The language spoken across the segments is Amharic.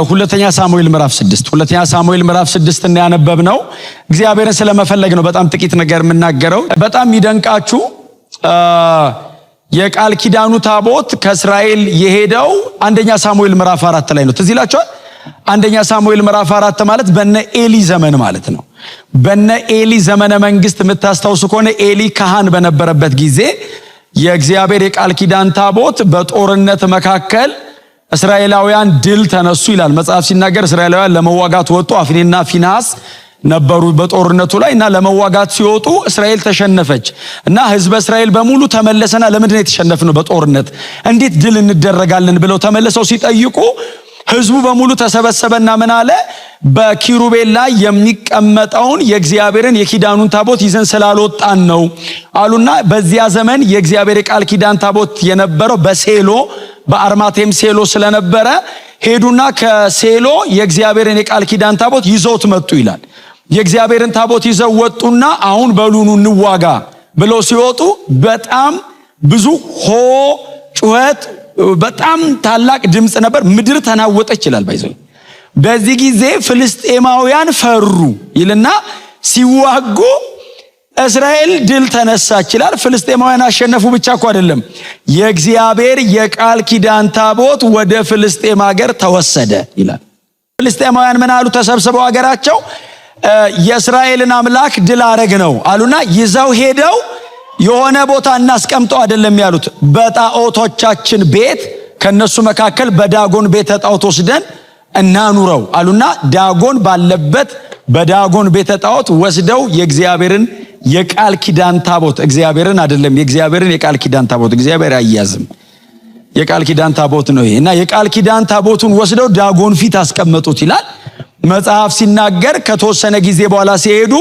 ሁለተኛ ሳሙኤል ምዕራፍ 6 ሁለተኛ ሳሙኤል ምዕራፍ 6 እና ያነበብነው እግዚአብሔርን ስለመፈለግ ነው። በጣም ጥቂት ነገር የምናገረው በጣም ይደንቃችሁ የቃል ኪዳኑ ታቦት ከእስራኤል የሄደው አንደኛ ሳሙኤል ምዕራፍ 4 ላይ ነው። ትዝ ይላችኋል። አንደኛ ሳሙኤል ምዕራፍ 4 ማለት በነ ኤሊ ዘመን ማለት ነው። በነ ኤሊ ዘመነ መንግስት የምታስታውሱ ከሆነ ኤሊ ካህን በነበረበት ጊዜ የእግዚአብሔር የቃል ኪዳን ታቦት በጦርነት መካከል እስራኤላውያን ድል ተነሱ ይላል መጽሐፍ ሲናገር። እስራኤላውያን ለመዋጋት ወጡ። አፍኒና ፊንሐስ ነበሩ በጦርነቱ ላይ እና ለመዋጋት ሲወጡ እስራኤል ተሸነፈች እና ህዝበ እስራኤል በሙሉ ተመለሰና ለምንድን ነው የተሸነፍነው በጦርነት እንዴት ድል እንደረጋለን ብለው ተመለሰው ሲጠይቁ ህዝቡ በሙሉ ተሰበሰበና ምን አለ? በኪሩቤል ላይ የሚቀመጠውን የእግዚአብሔርን የኪዳኑን ታቦት ይዘን ስላልወጣን ነው አሉና በዚያ ዘመን የእግዚአብሔር የቃል ኪዳን ታቦት የነበረው በሴሎ በአርማቴም ሴሎ ስለነበረ ሄዱና ከሴሎ የእግዚአብሔርን የቃል ኪዳን ታቦት ይዘውት መጡ ይላል። የእግዚአብሔርን ታቦት ይዘው ወጡና አሁን በሉኑ እንዋጋ ብለው ሲወጡ በጣም ብዙ ጩኸት በጣም ታላቅ ድምጽ ነበር። ምድር ተናወጠች ይላል ባይዘው። በዚህ ጊዜ ፍልስጤማውያን ፈሩ ይልና ሲዋጉ እስራኤል ድል ተነሳች ይላል። ፍልስጤማውያን አሸነፉ ብቻ እኮ አይደለም፣ የእግዚአብሔር የቃል ኪዳን ታቦት ወደ ፍልስጤም ሀገር ተወሰደ ይላል። ፍልስጤማውያን ምን አሉ? ተሰብስበው ሀገራቸው የእስራኤልን አምላክ ድል አረግ ነው አሉና ይዘው ሄደው የሆነ ቦታ እናስቀምጠው አይደለም ያሉት፣ በጣዖቶቻችን ቤት ከነሱ መካከል በዳጎን ቤተ ጣዖት ወስደን እናኑረው አሉና ዳጎን ባለበት በዳጎን ቤተ ጣዖት ወስደው የእግዚአብሔርን የቃል ኪዳን ታቦት እግዚአብሔርን አይደለም የእግዚአብሔርን የቃል ኪዳን ታቦት እግዚአብሔር አያዝም የቃል ኪዳን ታቦት ነው ይሄና የቃል ኪዳን ታቦቱን ወስደው ዳጎን ፊት አስቀመጡት ይላል መጽሐፍ ሲናገር። ከተወሰነ ጊዜ በኋላ ሲሄዱ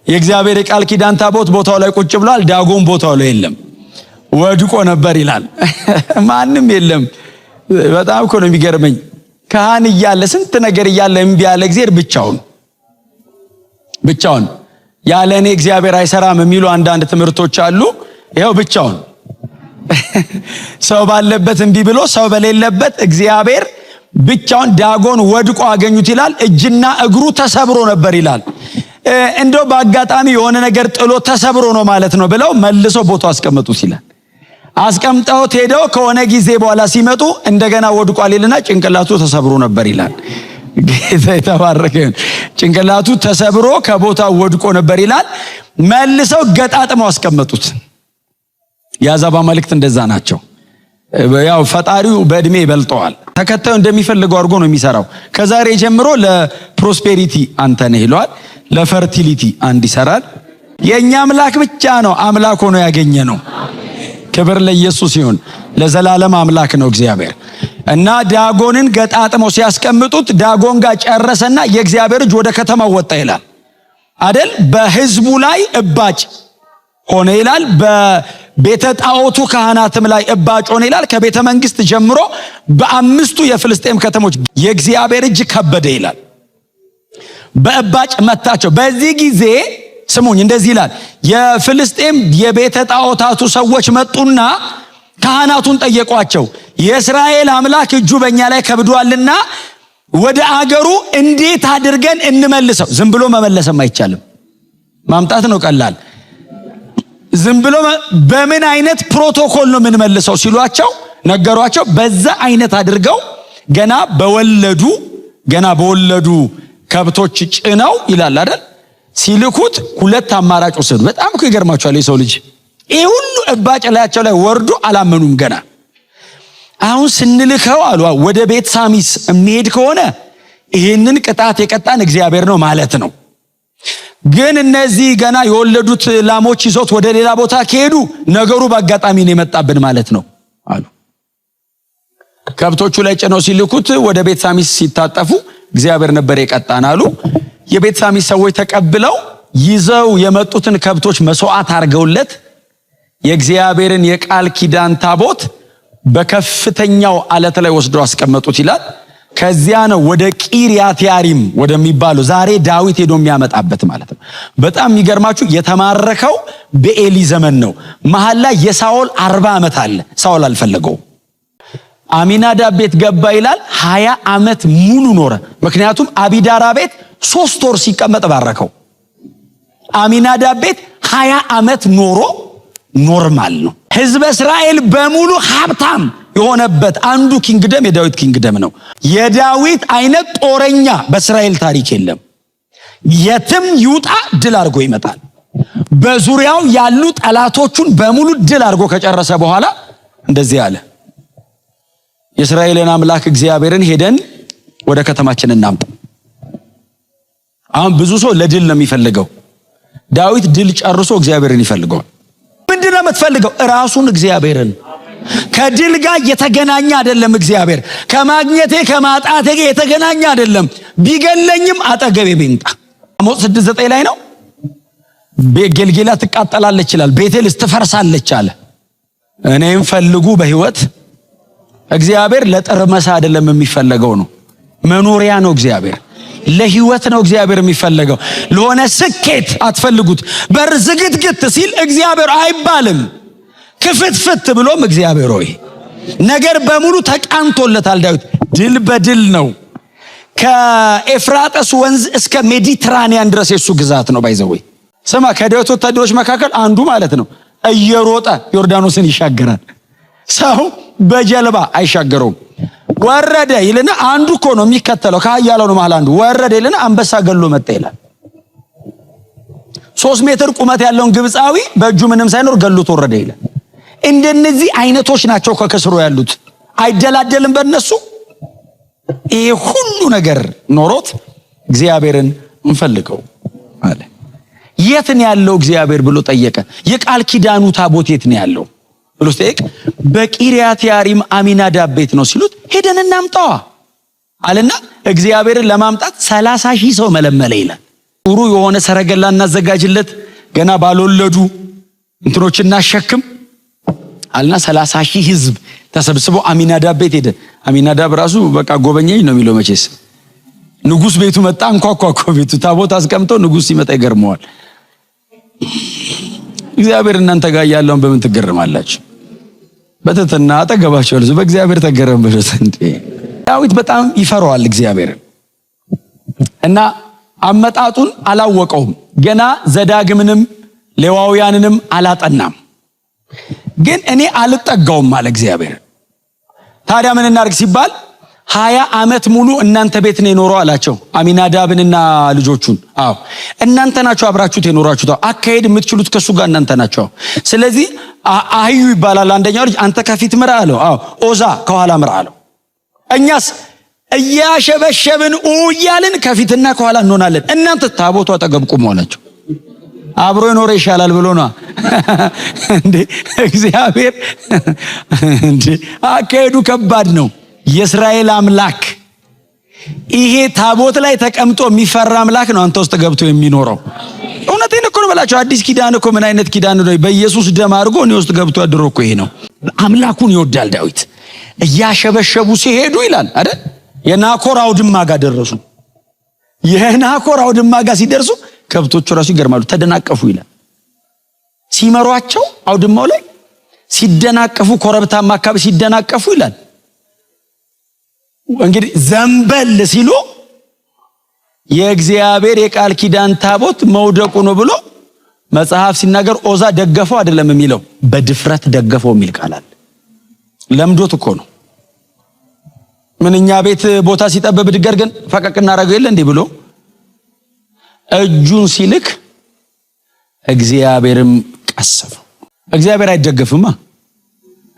የእግዚአብሔር የቃል ኪዳን ታቦት ቦታው ላይ ቁጭ ብሏል፣ ዳጎን ቦታው ላይ የለም፣ ወድቆ ነበር ይላል። ማንም የለም። በጣም እኮ ነው የሚገርመኝ። ካህን እያለ ስንት ነገር እያለ እምቢ ያለ እግዚአብሔር ብቻውን ያለ እኔ እግዚአብሔር አይሰራም የሚሉ አንዳንድ ትምህርቶች አሉ። ይሄው ብቻውን ሰው ባለበት እምቢ ብሎ ሰው በሌለበት እግዚአብሔር ብቻውን ዳጎን ወድቆ አገኙት ይላል። እጅና እግሩ ተሰብሮ ነበር ይላል። እንደው በአጋጣሚ የሆነ ነገር ጥሎ ተሰብሮ ነው ማለት ነው ብለው መልሰው ቦታው አስቀመጡት ይላል። አስቀምጠውት ሄደው ከሆነ ጊዜ በኋላ ሲመጡ እንደገና ወድቋል ይልና ጭንቅላቱ ተሰብሮ ነበር ይላል። ጌታ የተባረከ ይሁን። ጭንቅላቱ ተሰብሮ ከቦታው ወድቆ ነበር ይላል። መልሰው ገጣጥመው አስቀመጡት። የአሕዛብ አማልክት እንደዛ ናቸው። ያው ፈጣሪው በእድሜ ይበልጠዋል። ተከታዩ እንደሚፈልገው አድርጎ ነው የሚሰራው። ከዛሬ ጀምሮ ለፕሮስፔሪቲ አንተ ነህ ይለዋል፣ ለፈርቲሊቲ አንድ ይሰራል። የኛ አምላክ ብቻ ነው አምላክ ሆኖ ያገኘ ነው። ክብር ለኢየሱስ ይሁን። ለዘላለም አምላክ ነው እግዚአብሔር። እና ዳጎንን ገጣጥመው ሲያስቀምጡት ዳጎን ጋር ጨረሰና የእግዚአብሔር እጅ ወደ ከተማው ወጣ ይላል አይደል? በህዝቡ ላይ እባጭ ሆነ ይላል። በቤተ ጣዖቱ ካህናትም ላይ እባጭ ሆነ ይላል። ከቤተ መንግስት ጀምሮ በአምስቱ የፍልስጤም ከተሞች የእግዚአብሔር እጅ ከበደ ይላል። በእባጭ መታቸው። በዚህ ጊዜ ስሙኝ እንደዚህ ይላል፣ የፍልስጤም የቤተ ጣዖታቱ ሰዎች መጡና ካህናቱን ጠየቋቸው፣ የእስራኤል አምላክ እጁ በእኛ ላይ ከብዷልና ወደ አገሩ እንዴት አድርገን እንመልሰው? ዝም ብሎ መመለስም አይቻልም። ማምጣት ነው ቀላል። ዝም ብሎ በምን አይነት ፕሮቶኮል ነው የምንመልሰው ሲሏቸው ነገሯቸው። በዛ አይነት አድርገው ገና በወለዱ ከብቶች ጭነው ይላል አይደል ሲልኩት ሁለት አማራጭ ወሰዱ። በጣም እኮ ይገርማቸዋል የሰው ልጅ። ይሄ ሁሉ እባጭ ላያቸው ላይ ወርዶ አላመኑም ገና። አሁን ስንልከው አሉ ወደ ቤት ሳሚስ የሚሄድ ከሆነ ይሄንን ቅጣት የቀጣን እግዚአብሔር ነው ማለት ነው። ግን እነዚህ ገና የወለዱት ላሞች ይዞት ወደ ሌላ ቦታ ከሄዱ ነገሩ በአጋጣሚ ነው የመጣብን ማለት ነው አሉ። ከብቶቹ ላይ ጭነው ሲልኩት ወደ ቤት ሳሚስ ሲታጠፉ እግዚአብሔር ነበር የቀጣን አሉ። የቤት ሳሚስ ሰዎች ተቀብለው ይዘው የመጡትን ከብቶች መስዋዕት አድርገውለት የእግዚአብሔርን የቃል ኪዳን ታቦት በከፍተኛው አለት ላይ ወስደው አስቀመጡት ይላል። ከዚያ ነው ወደ ቂርያትያሪም ወደሚባለው ዛሬ ዳዊት ሄዶ የሚያመጣበት ማለት ነው። በጣም የሚገርማችሁ የተማረከው በኤሊ ዘመን ነው። መሐል ላይ የሳኦል 40 ዓመት አለ። ሳኦል አልፈለገው። አሚናዳብ ቤት ገባ ይላል። 20 ዓመት ሙሉ ኖረ። ምክንያቱም አቢዳራ ቤት 3 ወር ሲቀመጥ ባረከው። አሚናዳብ ቤት 20 ዓመት ኖሮ ኖርማል ነው። ሕዝበ እስራኤል በሙሉ ሀብታም የሆነበት አንዱ ኪንግደም የዳዊት ኪንግደም ነው። የዳዊት አይነት ጦረኛ በእስራኤል ታሪክ የለም። የትም ይውጣ ድል አድርጎ ይመጣል። በዙሪያው ያሉ ጠላቶቹን በሙሉ ድል አድርጎ ከጨረሰ በኋላ እንደዚህ አለ፣ የእስራኤልን አምላክ እግዚአብሔርን ሄደን ወደ ከተማችን እናምጣ። አሁን ብዙ ሰው ለድል ነው የሚፈልገው። ዳዊት ድል ጨርሶ እግዚአብሔርን ይፈልገዋል። ምንድነው የምትፈልገው? ራሱን እግዚአብሔርን። ከድል ጋር የተገናኘ አይደለም። እግዚአብሔር ከማግኘቴ ከማጣቴ ጋር የተገናኘ አይደለም። ቢገለኝም አጠገቤ ቢምጣ። አሞጽ 6:9 ላይ ነው። ጌልጌላ ትቃጠላለች ይላል፣ ቤቴልስ ትፈርሳለች አለ። እኔም ፈልጉ በህይወት እግዚአብሔር ለጥርመሳ አይደለም የሚፈለገው ነው። መኖሪያ ነው እግዚአብሔር። ለህይወት ነው እግዚአብሔር የሚፈለገው። ለሆነ ስኬት አትፈልጉት። በር ዝግትግት ሲል እግዚአብሔር አይባልም። ክፍትፍት ብሎም እግዚአብሔር ሆይ ነገር በሙሉ ተቃንቶለታል። ዳዊት ድል በድል ነው። ከኤፍራጥስ ወንዝ እስከ ሜዲትራኒያን ድረስ የሱ ግዛት ነው። ባይዘው ስማ፣ ከዳዊት ወታደሮች መካከል አንዱ ማለት ነው እየሮጠ ዮርዳኖስን ይሻገራል። ሰው በጀልባ አይሻገረውም። ወረደ ይልና አንዱ እኮ ነው የሚከተለው፣ ከኃያላኑ መሃል አንዱ ወረደ ይልና አንበሳ ገሎ መጣ ይላል። 3 ሜትር ቁመት ያለውን ግብፃዊ በእጁ ምንም ሳይኖር ገሎት ወረደ ይላል። እንደነዚህ አይነቶች ናቸው ከከስሮ ያሉት። አይደላደልም በእነሱ። ይሄ ሁሉ ነገር ኖሮት እግዚአብሔርን እንፈልገው አለ። የት ነው ያለው እግዚአብሔር ብሎ ጠየቀ። የቃል ኪዳኑ ታቦት የት ነው ያለው ብሎ ጠየቀ። በቂርያት ያሪም አሚናዳብ ቤት ነው ሲሉት ሄደን እናምጣዋ አለና እግዚአብሔርን ለማምጣት 30,000 ሰው መለመለ ይላል። ጥሩ የሆነ ሰረገላ እናዘጋጅለት፣ ገና ባልወለዱ እንትኖች እናሸክም አለና 30,000 ህዝብ ተሰብስቦ አሚናዳብ ቤት ሄደ። አሚናዳብ ራሱ በቃ ጎበኘኝ ነው የሚለው። መቼስ ንጉስ ቤቱ መጣ፣ አንኳኳ ቤቱ። ታቦት አስቀምጦ ንጉስ ሲመጣ ይገርመዋል። እግዚአብሔር እናንተ ጋር ያለውን በምን ትገርማላችሁ? በትህትና አጠገባቸው ልጅ በእግዚአብሔር ተገረም በሉት እንዴ። ዳዊት በጣም ይፈራዋል እግዚአብሔር እና አመጣጡን አላወቀውም። ገና ዘዳግምንም ሌዋውያንንም አላጠናም። ግን እኔ አልጠጋውም አለ እግዚአብሔር። ታዲያ ምን እናርግ ሲባል 20 ዓመት ሙሉ እናንተ ቤት ነው የኖረው አላቸው አሚናዳብንና ልጆቹን። አዎ እናንተ ናችሁ አብራችሁት የኖራችሁት። አካሄድ የምትችሉት ከሱ ጋር እናንተ ናችሁ። ስለዚህ አህዩ ይባላል አንደኛው ልጅ፣ አንተ ከፊት ምራ አለው። አዎ ኦዛ ከኋላ ምራ አለው። እኛስ እያሸበሸብን እያልን ከፊትና ከኋላ እንሆናለን። እናንተ ታቦቱ አጠገብ ቁሙ አላቸው። አብሮ የኖረ ይሻላል ብሎ ነው እንዴ እግዚአብሔር። እንዴ አካሄዱ ከባድ ነው። የእስራኤል አምላክ ይሄ ታቦት ላይ ተቀምጦ የሚፈራ አምላክ ነው አንተ ውስጥ ገብቶ የሚኖረው። እውነቴን እኮ ነው በላቸው። አዲስ ኪዳን እኮ ምን አይነት ኪዳን ነው? በኢየሱስ ደም አድርጎ እኔ ውስጥ ገብቶ ያድሮ እኮ ይሄ ነው። አምላኩን ይወዳል ዳዊት። እያሸበሸቡ ሲሄዱ ይላል አይደል፣ የናኮር አውድማ ጋር ደረሱ። የናኮር አውድማ ጋር ሲደርሱ ከብቶቹ ራሱ ይገርማሉ፣ ተደናቀፉ ይላል። ሲመሯቸው አውድማው ላይ ሲደናቀፉ፣ ኮረብታማ አካባቢ ሲደናቀፉ ይላል። እንግዲህ ዘንበል ሲሉ የእግዚአብሔር የቃል ኪዳን ታቦት መውደቁ ነው ብሎ መጽሐፍ ሲናገር ኦዛ ደገፈው አይደለም የሚለው፣ በድፍረት ደገፈው የሚል ቃል አለ። ለምዶት እኮ ነው። ምንኛ ቤት ቦታ ሲጠበብ ድገር ግን ፈቀቅ እናደርገው የለ እንዴ ብሎ እጁን ሲልክ እግዚአብሔርም ቀሰፈው። እግዚአብሔር አይደገፍማ።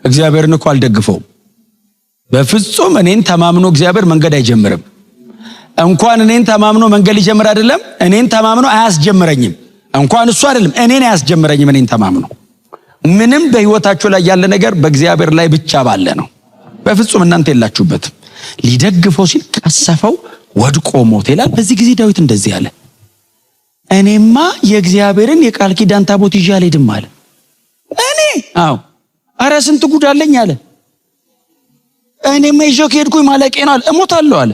እግዚአብሔርን እኮ አልደግፈውም በፍጹም። እኔን ተማምኖ እግዚአብሔር መንገድ አይጀምርም። እንኳን እኔን ተማምኖ መንገድ ሊጀምር አይደለም እኔን ተማምኖ አያስጀምረኝም። እንኳን እሱ አይደለም እኔን አያስጀምረኝም። እኔን ተማምኖ ምንም በህይወታችሁ ላይ ያለ ነገር በእግዚአብሔር ላይ ብቻ ባለ ነው። በፍጹም እናንተ የላችሁበትም። ሊደግፈው ሲል ቀሰፈው፣ ወድቆ ሞተ ይላል። በዚህ ጊዜ ዳዊት እንደዚህ አለ፣ እኔማ የእግዚአብሔርን የቃል ኪዳን ታቦት ይዤ አልሄድም አለ። እኔ ኧረ ስንት ጉድ አለኝ አለ። እኔማ ይዤው ከሄድኩኝ ማለቄ ነው አለ፣ እሞታለሁ አለ።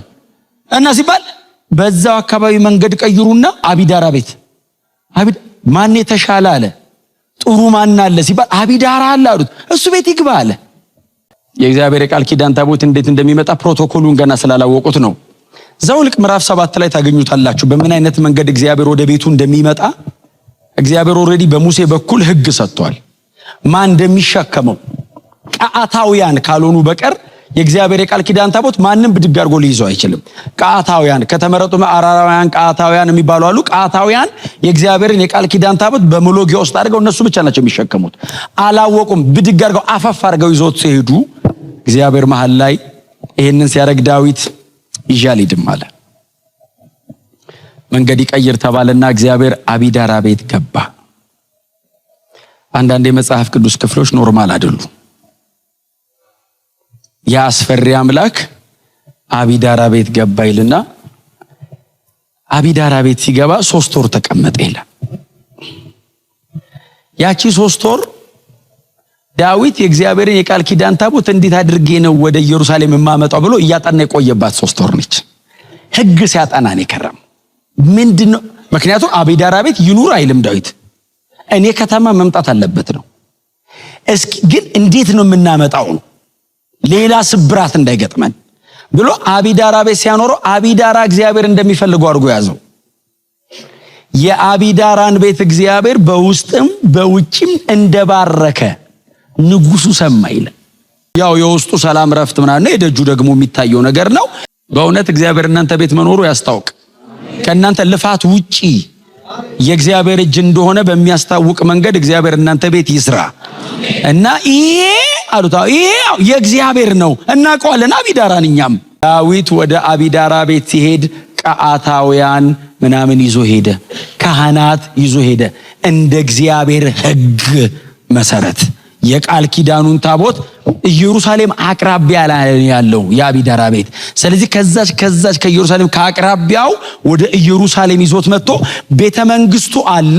እና ሲባል በዛው አካባቢ መንገድ ቀይሩና አቢዳራ ቤት ማን የተሻለ አለ፣ ጥሩ ማን አለ ሲባል አቢዳራ አለ አሉት። እሱ ቤት ይግባ አለ። የእግዚአብሔር የቃል ኪዳን ታቦት እንዴት እንደሚመጣ ፕሮቶኮሉን ገና ስላላወቁት ነው። ዘኍልቍ ምዕራፍ 7 ላይ ታገኙታላችሁ። በምን አይነት መንገድ እግዚአብሔር ወደ ቤቱ እንደሚመጣ እግዚአብሔር ኦልሬዲ በሙሴ በኩል ሕግ ሰጥቷል። ማን እንደሚሸከመው ቀዓታውያን ካልሆኑ በቀር የእግዚአብሔር የቃል ኪዳን ታቦት ማንም ብድግ አድርጎ ሊይዘው አይችልም። ቀዓታውያን ከተመረጡ አራራውያን ቀዓታውያን የሚባሉ አሉ። ቀዓታውያን የእግዚአብሔርን የቃል ኪዳን ታቦት በመሎጊያ ውስጥ አድርገው እነሱ ብቻ ናቸው የሚሸከሙት። አላወቁም። ብድግ አድርገው አፈፍ አድርገው ይዞት ሲሄዱ እግዚአብሔር መሃል ላይ ይሄንን ሲያደርግ ዳዊት ይዤ አልሄድም አለ። መንገድ ይቀይር ተባለና እግዚአብሔር አቢዳራ ቤት ገባ። አንዳንድ የመጽሐፍ ቅዱስ ክፍሎች ኖርማል አይደሉም። የአስፈሪ አምላክ አቢዳራ ቤት ገባ ይልና አቢዳራ ቤት ሲገባ 3 ወር ተቀመጠ ይላል። ያቺ 3 ወር ዳዊት የእግዚአብሔርን የቃል ኪዳን ታቦት እንዴት አድርጌ ነው ወደ ኢየሩሳሌም የማመጣው ብሎ እያጠና የቆየባት 3 ወር ነች። ሕግ ሲያጠና ነው የከረም። ምንድነው? ምክንያቱም አቢዳራ ቤት ይኑር አይልም ዳዊት። እኔ ከተማ መምጣት አለበት ነው። እስኪ ግን እንዴት ነው የምናመጣው ነው ሌላ ስብራት እንዳይገጥመን ብሎ አቢዳራ ቤት ሲያኖረው አቢዳራ እግዚአብሔር እንደሚፈልገው አድርጎ ያዘው። የአቢዳራን ቤት እግዚአብሔር በውስጥም በውጭም እንደባረከ ንጉሱ ሰማ ይላል። ያው የውስጡ ሰላም ረፍት ምናምን ነው፣ የደጁ ደግሞ የሚታየው ነገር ነው። በእውነት እግዚአብሔር እናንተ ቤት መኖሩ ያስታውቅ። ከእናንተ ልፋት ውጪ የእግዚአብሔር እጅ እንደሆነ በሚያስታውቅ መንገድ እግዚአብሔር እናንተ ቤት ይስራ እና ይሄ አሉታ ይሄ የእግዚአብሔር ነው እናውቀዋለን። አቢዳራን እኛም ዳዊት ወደ አቢዳራ ቤት ሲሄድ ቀዓታውያን ምናምን ይዞ ሄደ፣ ካህናት ይዞ ሄደ። እንደ እግዚአብሔር ሕግ መሰረት የቃል ኪዳኑን ታቦት ኢየሩሳሌም አቅራቢያ ላይ ያለው የአቢዳራ ቤት። ስለዚህ ከዛች ከኢየሩሳሌም ከአቅራቢያው ወደ ኢየሩሳሌም ይዞት መጥቶ ቤተ መንግስቱ አለ።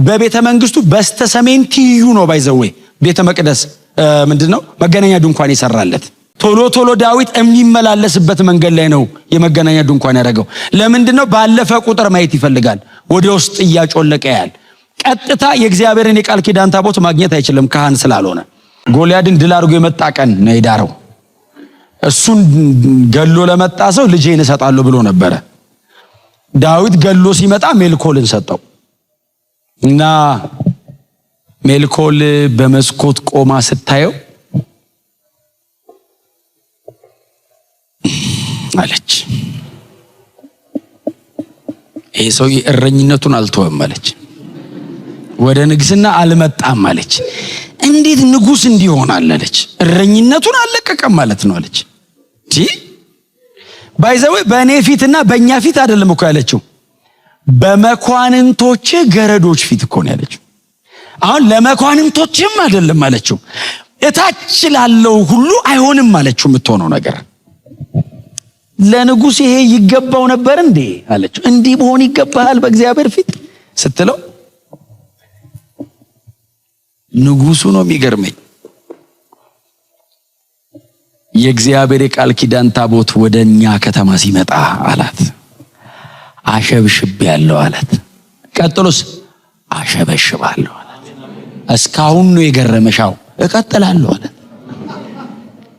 በቤተ መንግስቱ በስተሰሜን ትይዩ ነው ባይዘዌ ቤተ መቅደስ ምንድነው መገናኛ ድንኳን ይሰራለት። ቶሎ ዳዊት የሚመላለስበት መንገድ ላይ ነው የመገናኛ ድንኳን ያደረገው። ለምንድነው? ባለፈ ቁጥር ማየት ይፈልጋል። ወደ ውስጥ እያጮለቀ ያል ቀጥታ የእግዚአብሔርን የቃል ኪዳን ታቦት ማግኘት አይችልም ካህን ስላልሆነ። ጎልያድን ድል አድርጎ የመጣ ቀን ነው የዳረው። እሱን ገሎ ለመጣ ሰው ልጄን እሰጣለሁ ብሎ ነበረ። ዳዊት ገሎ ሲመጣ ሜልኮልን ሰጠው እና ሜልኮል በመስኮት ቆማ ስታየው አለች፣ ይሄ ሰው እረኝነቱን አልተወም አለች፣ ወደ ንግስና አልመጣም አለች። እንዴት ንጉስ እንዲሆናል አለች። እረኝነቱን አልለቀቀም ማለት ነው አለች። ባይዘው በእኔ ፊትና በእኛ ፊት አይደለም እኮ ያለችው፣ በመኳንንቶች ገረዶች ፊት እኮ ነው ያለችው። አሁን ለመኳንንቶችም አይደለም አለችው፣ እታች ላለው ሁሉ አይሆንም አለችው። የምትሆነው ነገር ለንጉስ ይሄ ይገባው ነበር እንዴ አለችው። እንዲህ መሆን ይገባሃል በእግዚአብሔር ፊት ስትለው ንጉሱ ነው የሚገርመኝ። የእግዚአብሔር የቃል ኪዳን ታቦት ወደኛ ከተማ ሲመጣ አላት አሸብሽብ ያለው አላት። ቀጥሎስ አሸበሽባለሁ አላት። እስካሁን ነው የገረመሻው፣ እቀጥላለሁ አላት።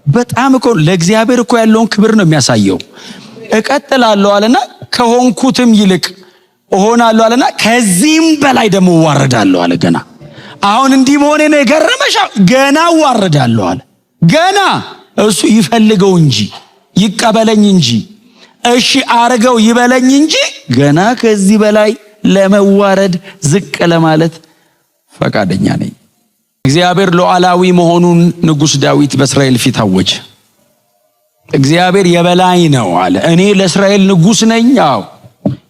በጣም እኮ ለእግዚአብሔር እኮ ያለውን ክብር ነው የሚያሳየው። እቀጥላለሁ አለና ከሆንኩትም ይልቅ እሆናለሁ አለና ከዚህም በላይ ደግሞ ዋረዳለሁ አለ። ገና አሁን እንዲህ መሆኔ ነው የገረመሻው፣ ገና ዋረዳለሁ አለ። ገና እሱ ይፈልገው እንጂ ይቀበለኝ እንጂ እሺ አርገው ይበለኝ እንጂ ገና ከዚህ በላይ ለመዋረድ ዝቅ ለማለት ፈቃደኛ ነኝ። እግዚአብሔር ሉዓላዊ መሆኑን ንጉስ ዳዊት በእስራኤል ፊት አወጀ። እግዚአብሔር የበላይ ነው አለ። እኔ ለእስራኤል ንጉስ ነኝ። አዎ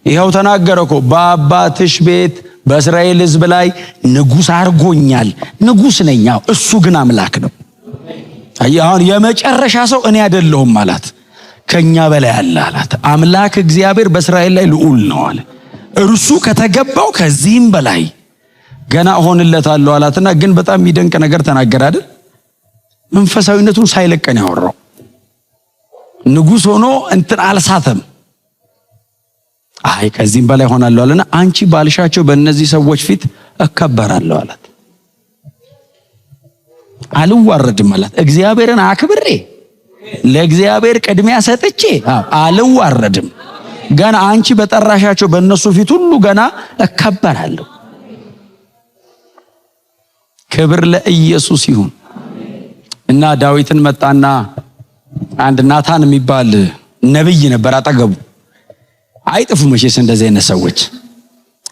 ይሄው ተናገረኮ፣ በአባትሽ ቤት በእስራኤል ሕዝብ ላይ ንጉስ አርጎኛል፣ ንጉስ ነኝ። አዎ እሱ ግን አምላክ ነው። አሁን የመጨረሻ ሰው እኔ አይደለሁም አላት፣ ከኛ በላይ አለ አላት። አምላክ እግዚአብሔር በእስራኤል ላይ ልዑል ነው አለ። እርሱ ከተገባው ከዚህም በላይ ገና እሆንለታለሁ አላትና፣ ግን በጣም የሚደንቅ ነገር ተናገረ አይደል? መንፈሳዊነቱን ሳይለቀን ያወራው ንጉስ ሆኖ እንትን አልሳተም። አይ ከዚህም በላይ ሆናለሁ አለና፣ አንቺ ባልሻቸው በእነዚህ ሰዎች ፊት እከበራለሁ አላት። አልዋረድም አላት። እግዚአብሔርን አክብሬ ለእግዚአብሔር ቅድሚያ ሰጥቼ አልዋረድም። ገና አንቺ በጠራሻቸው በእነሱ ፊት ሁሉ ገና እከበራለሁ። ክብር ለኢየሱስ ይሁን። እና ዳዊትን መጣና አንድ ናታን የሚባል ነብይ ነበር አጠገቡ። አይጥፉ መቼስ እንደዚህ አይነት ሰዎች።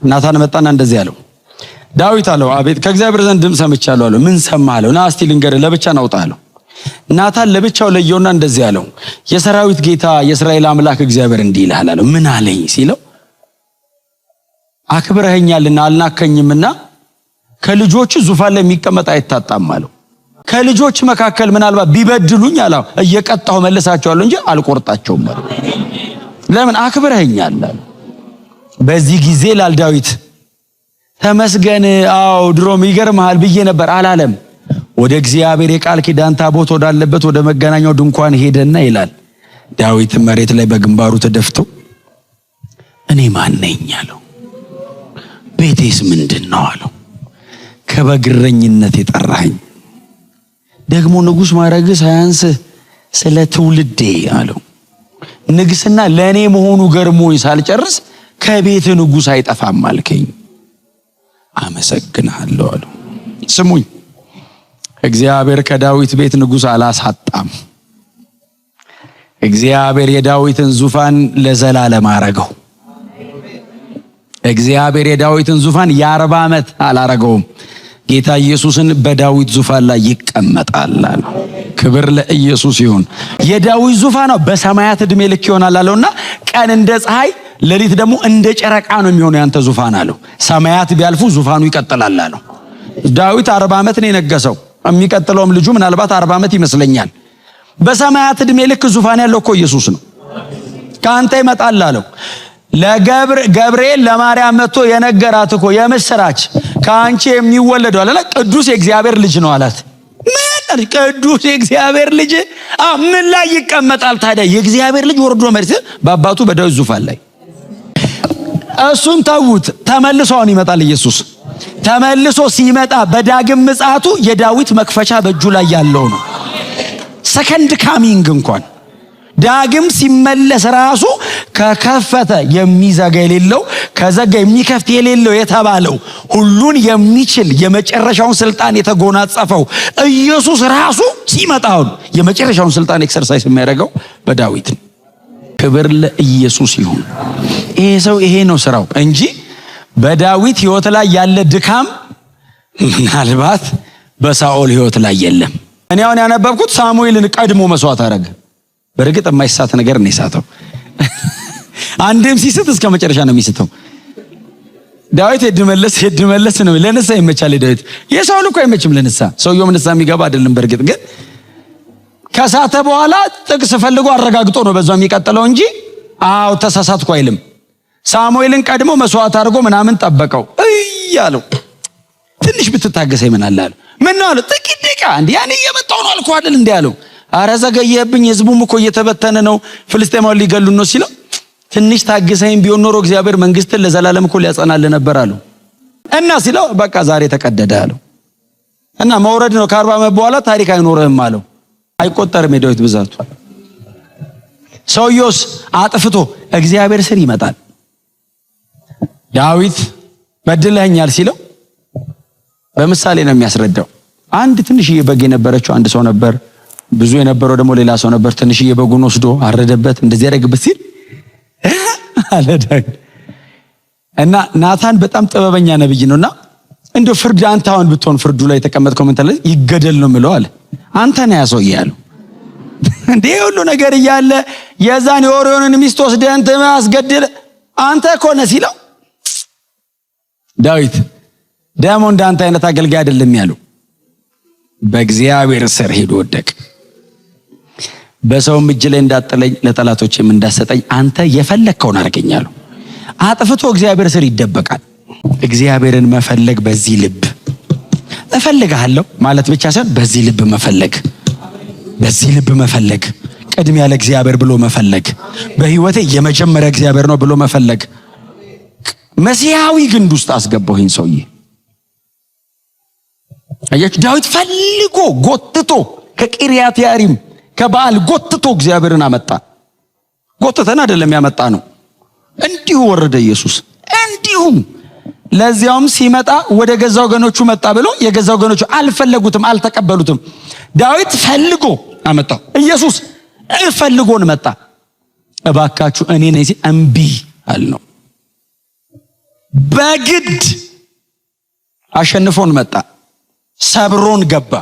ናታን መጣና እንደዚህ አለው፣ ዳዊት አለው፣ አቤት። ከእግዚአብሔር ዘንድ ድምፅ ሰምቻለሁ አለው። ምን ሰማህ አለው። ና እስቲ ልንገርህ፣ ለብቻ ናውጣ አለው። ናታን ለብቻው ለየውና እንደዚህ አለው፣ የሰራዊት ጌታ የእስራኤል አምላክ እግዚአብሔር እንዲህ ይልሃል አለው። ምን አለኝ ሲለው፣ አክብረኸኛልና አልናከኝምና ከልጆች ዙፋን ላይ የሚቀመጥ አይታጣም አለው። ከልጆች መካከል ምናልባት ቢበድሉኝ አለው እየቀጣሁ መልሳቸዋለሁ እንጂ አልቆርጣቸውም አለው። ለምን? አክብረኸኛል አለው። በዚህ ጊዜ ላል ዳዊት ተመስገን፣ አዎ ድሮም ይገርምሃል ብዬ ነበር አላለም። ወደ እግዚአብሔር የቃል ኪዳን ታቦት ወዳለበት ወደ መገናኛው ድንኳን ሄደና ይላል፣ ዳዊት መሬት ላይ በግንባሩ ተደፍቶ እኔ ማን ነኝ አለው። ቤቴስ ምንድነው አለው። ከበግረኝነት የጠራኸኝ ደግሞ ንጉሥ ማድረግ ሳያንስ ስለ ትውልዴ አለው። ንግስና ለኔ መሆኑ ገርሞኝ ሳልጨርስ ከቤት ንጉሥ አይጠፋም አልከኝ፣ አመሰግናለሁ አለው። ስሙኝ፣ እግዚአብሔር ከዳዊት ቤት ንጉሥ አላሳጣም። እግዚአብሔር የዳዊትን ዙፋን ለዘላለም አረገው። እግዚአብሔር የዳዊትን ዙፋን የ40 ዓመት አላረገውም። ጌታ ኢየሱስን በዳዊት ዙፋን ላይ ይቀመጣል አለ። ክብር ለኢየሱስ ይሁን። የዳዊት ዙፋን በሰማያት ዕድሜ ልክ ይሆናል አለውና ቀን እንደ ፀሐይ ሌሊት ደግሞ እንደ ጨረቃ ነው የሚሆነው ያንተ ዙፋን አለው። ሰማያት ቢያልፉ ዙፋኑ ይቀጥላል አለው። ዳዊት 40 ዓመት ነው የነገሰው። የሚቀጥለውም ልጁ ምናልባት 40 ዓመት ይመስለኛል። በሰማያት ዕድሜ ልክ ዙፋን ያለው እኮ ኢየሱስ ነው። ካንተ ይመጣል አለው። ገብርኤል ለማርያም መጥቶ የነገራት እኮ የምስራች ካንቺ የሚወለደው አለ ቅዱስ የእግዚአብሔር ልጅ ነው አላት። ምን ቅዱስ የእግዚአብሔር ልጅ ምን ላይ ይቀመጣል ታዲያ? የእግዚአብሔር ልጅ ወርዶ መሬት በአባቱ በዳዊት ዙፋን ላይ። እሱን ተውት፣ ተመልሶን ይመጣል ኢየሱስ። ተመልሶ ሲመጣ በዳግም ምጽአቱ የዳዊት መክፈቻ በእጁ ላይ ያለው ነው። ሰከንድ ካሚንግ እንኳን ዳግም ሲመለስ ራሱ ከከፈተ የሚዘጋ የሌለው ከዘጋ የሚከፍት የሌለው የተባለው ሁሉን የሚችል የመጨረሻውን ስልጣን የተጎናጸፈው ኢየሱስ ራሱ ሲመጣው የመጨረሻውን ስልጣን ኤክሰርሳይዝ የሚያደርገው በዳዊት። ክብር ለኢየሱስ ይሁን። ይሄ ሰው ይሄ ነው ስራው እንጂ በዳዊት ህይወት ላይ ያለ ድካም ምናልባት በሳኦል ህይወት ላይ የለም። እኔ አሁን ያነበብኩት ሳሙኤልን ቀድሞ መስዋዕት አደረገ። በርግጥ የማይሳት ነገር ነው የሳተው። አንዴም ሲስት እስከ መጨረሻ ነው የሚስተው። ዳዊት ሄድመለስ ነው ለነሳ ይመቻል። ዳዊት የሳኦል እኮ አይመችም ለነሳ። ሰውየው ነሳ የሚገባ አይደለም። በርግጥ ግን ከሳተ በኋላ ጥቅስ ፈልጎ አረጋግጦ ነው በዛው የሚቀጥለው እንጂ አው ተሳሳትኩ አይልም። ሳሙኤልን ቀድሞ መስዋዕት አድርጎ ምናምን ጠበቀው እያለው ትንሽ ብትታገሰኝ ምን አለ አለው። ምን ነው አለው። ጥቂት ደቂቃ እንዴ ያኔ እየመጣው ነው አልኩ አይደል እንዴ አለው። አረ ዘገየብኝ፣ ህዝቡም እኮ እየተበተነ ነው፣ ፍልስጤማውያን ሊገሉን ነው ሲለው ትንሽ ታገሰኝ ቢሆን ኖሮ እግዚአብሔር መንግስትን ለዘላለም እኮ ሊያጸናል ነበር አለው። እና ሲለው በቃ ዛሬ ተቀደደ አለው። እና መውረድ ነው ከ40 ዓመት በኋላ ታሪክ አይኖርህም አለው። አይቆጠርም የዳዊት ብዛቱ። ሰውየውስ አጥፍቶ እግዚአብሔር ስር ይመጣል። ዳዊት በድለኛል ሲለው በምሳሌ ነው የሚያስረዳው። አንድ ትንሽዬ በግ የነበረችው አንድ ሰው ነበር፣ ብዙ የነበረው ደግሞ ሌላ ሰው ነበር። ትንሽዬ በጉን ወስዶ አረደበት፣ እንደዚህ ያደርግበት ሲል አለ ዳዊት። እና ናታን በጣም ጥበበኛ ነብይ ነውና እንደው ፍርድ አንተ አሁን ብትሆን ፍርዱ ላይ ተቀመጥከው ምን ተለይ ይገደል ነው ምለው አለ። አንተ ነህ ያሰው ያለው እንዴ ሁሉ ነገር እያለ የዛን የኦሪዮንን ሚስት ወስደህ አንተ ማስገደል አንተ እኮ ነህ ሲለው ዳዊት ደሞ እንዳንተ አይነት አገልጋይ አይደለም ያለው። በእግዚአብሔር ስር ሄዶ ወደቀ። በሰውም እጅ ላይ እንዳጥለኝ ለጠላቶቼም እንዳሰጠኝ አንተ የፈለከውን አድርገኛለሁ። አጥፍቶ እግዚአብሔር ስር ይደበቃል። እግዚአብሔርን መፈለግ በዚህ ልብ እፈልግሃለሁ ማለት ብቻ ሳይሆን በዚህ ልብ መፈለግ፣ በዚህ ልብ መፈለግ፣ ቅድሚያ ለእግዚአብሔር ብሎ መፈለግ፣ በህይወቴ የመጀመሪያ እግዚአብሔር ነው ብሎ መፈለግ። መሲያዊ ግንድ ውስጥ አስገባሁኝ ሰውዬ። አያችሁ ዳዊት ፈልጎ ጎትቶ ከቂርያት ያሪም ከባል ጎትቶ እግዚአብሔርን አመጣ። ጎትተን አይደለም ያመጣ ነው። እንዲሁ ወረደ ኢየሱስ እንዲሁ። ለዚያውም ሲመጣ ወደ ገዛ ወገኖቹ መጣ ብሎ የገዛ ወገኖቹ አልፈለጉትም፣ አልተቀበሉትም። ዳዊት ፈልጎ አመጣው። ኢየሱስ ፈልጎን መጣ። እባካችሁ እኔ ነኝ ሲል እምቢ አልነው። በግድ አሸንፎን መጣ። ሰብሮን ገባ።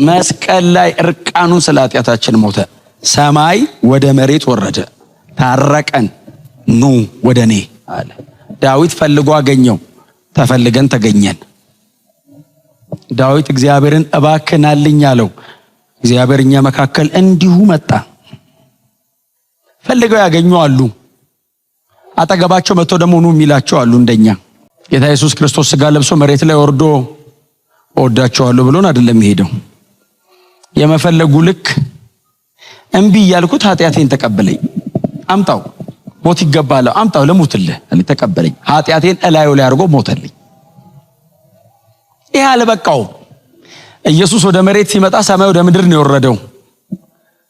መስቀል ላይ እርቃኑን ስለ ኃጢአታችን ሞተ። ሰማይ ወደ መሬት ወረደ። ታረቀን። ኑ ወደ እኔ አለ። ዳዊት ፈልጎ አገኘው። ተፈልገን ተገኘን። ዳዊት እግዚአብሔርን እባክናልኝ አለው። እግዚአብሔር እኛ መካከል እንዲሁ መጣ። ፈልገው ያገኙ አሉ። አጠገባቸው መጥቶ ደግሞ ኑ የሚላቸው አሉ። እንደኛ ጌታ ኢየሱስ ክርስቶስ ሥጋ ለብሶ መሬት ላይ ወርዶ እወዳቸዋለሁ ብሎን አይደለም ሄደው። የመፈለጉ ልክ እምቢ ያልኩት ኃጢአቴን ተቀበለኝ፣ አምጣው፣ ሞት ይገባል፣ አምጣው፣ ለሞትልህ እኔ ተቀበለኝ፣ ኃጢአቴን እላዩ ላይ አድርጎ ሞተልኝ። ይሄ አልበቃው። ኢየሱስ ወደ መሬት ሲመጣ ሰማይ ወደ ምድር ነው የወረደው።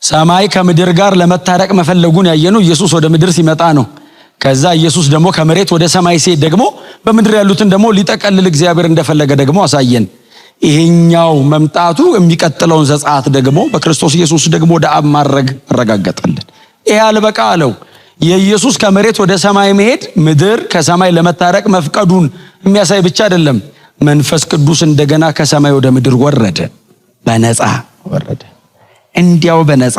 ሰማይ ከምድር ጋር ለመታረቅ መፈለጉን ያየነው ኢየሱስ ወደ ምድር ሲመጣ ነው። ከዛ ኢየሱስ ደግሞ ከመሬት ወደ ሰማይ ሲሄድ ደግሞ በምድር ያሉትን ደግሞ ሊጠቀልል እግዚአብሔር እንደፈለገ ደግሞ አሳየን። ይሄኛው መምጣቱ የሚቀጥለውን ዘጸአት ደግሞ በክርስቶስ ኢየሱስ ደግሞ ወደ አብ ማድረግ አረጋገጠልን። ይሄ አልበቃ አለው። የኢየሱስ ከመሬት ወደ ሰማይ መሄድ ምድር ከሰማይ ለመታረቅ መፍቀዱን የሚያሳይ ብቻ አይደለም። መንፈስ ቅዱስ እንደገና ከሰማይ ወደ ምድር ወረደ። በነፃ ወረደ። እንዲያው በነፃ